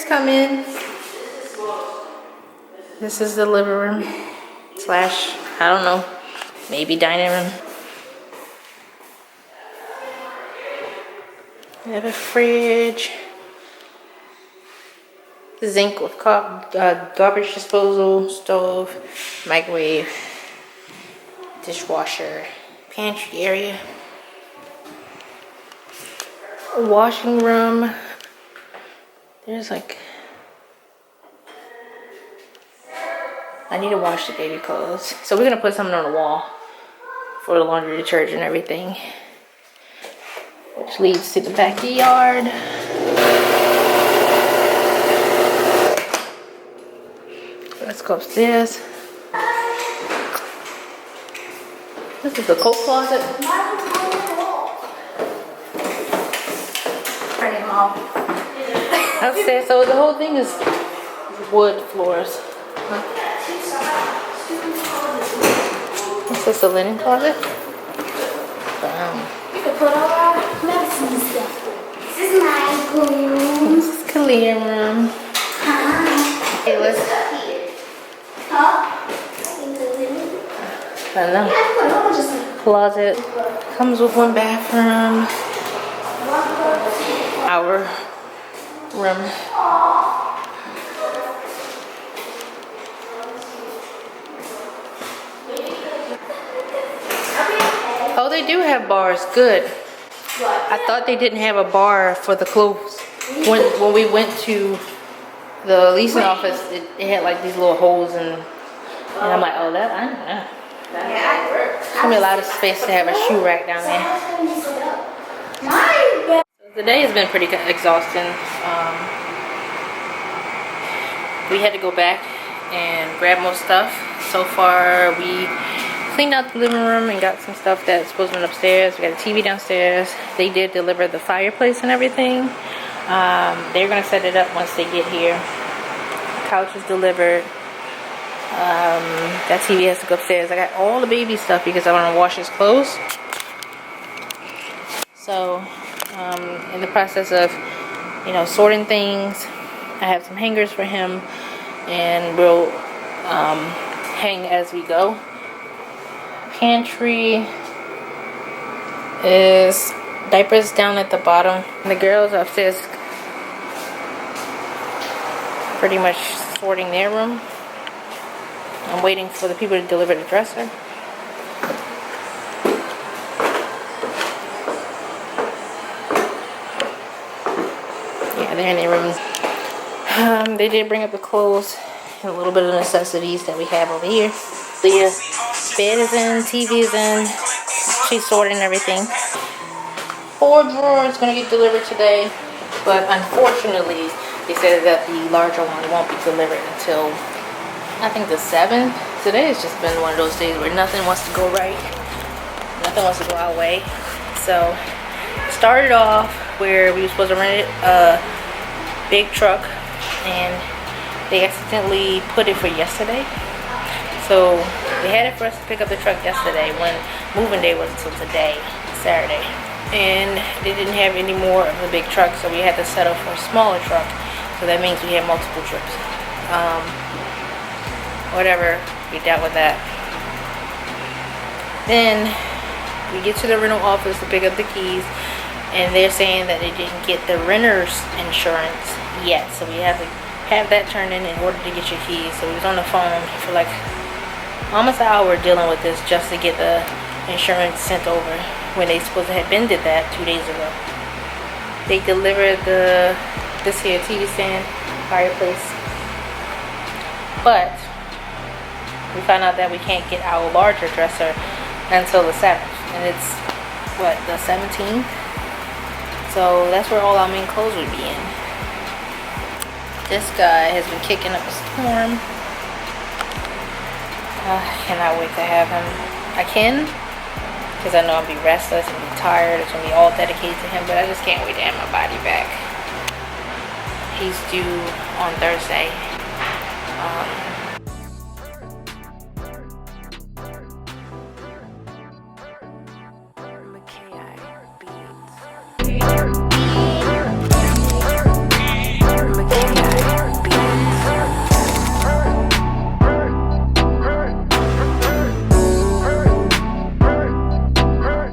come in. This is the living room slash, I don't know, maybe dining room. We have a fridge, zinc with garbage disposal, stove, microwave, dishwasher, pantry area, a washing room. There's like, I need to wash the baby clothes. So we're gonna put something on the wall for the laundry detergent and everything, which leads to the backyard. Let's go upstairs. This is the coat closet. Turn him off. Upstairs, so the whole thing is wood floors. Is this a linen closet? Wow. You can put all our medicine stuff. This is my room. This is Kalia's room. Hey, let's. I know. Closet comes with one bathroom. Our room. Oh, they do have bars. Good. I thought they didn't have a bar for the clothes. When we went to the leasing office, it had like these little holes and I'm like, oh, that I don't know. Give me a lot of space to have a shoe rack down there. The day has been pretty exhausting. We had to go back and grab more stuff. So far, we cleaned out the living room and got some stuff that's supposed to be upstairs. We got a TV downstairs. They did deliver the fireplace and everything. They're gonna set it up once they get here. Couch is delivered. That TV has to go upstairs. I got all the baby stuff because I want to wash his clothes. So, in the process of, sorting things, I have some hangers for him, and we'll hang as we go. Pantry is diapers down at the bottom. The girls upstairs pretty much sorting their room. I'm waiting for the people to deliver the dresser. Yeah, they're in their rooms. They did bring up the clothes and a little bit of necessities that we have over here. The bed is in, TV is in. She's sorting everything. 4 drawers gonna get delivered today, but unfortunately, they said that the larger one won't be delivered until I think the 7th. Today has just been one of those days where nothing wants to go right. Nothing wants to go our way. So, started off where we were supposed to rent a big truck, and they accidentally put it for yesterday. So, they had it for us to pick up the truck yesterday when moving day was until today, Saturday. And they didn't have any more of the big truck, so we had to settle for a smaller truck. So that means we had multiple trips. Whatever, we dealt with that. Then we get to the rental office to pick up the keys, and they're saying that they didn't get the renter's insurance yet, so we have to have that turned in order to get your keys. So we was on the phone for like almost an hour dealing with this just to get the insurance sent over when they supposed to have been did that 2 days ago. They delivered this here TV stand, fireplace, but we found out that we can't get our larger dresser until the 7th. And it's, what, the 17th? So that's where all our main clothes would be in. This guy has been kicking up a storm. I cannot wait to have him. I can, because I know I'll be restless and be tired. It's going to be all dedicated to him, but I just can't wait to have my body back. He's due on Thursday.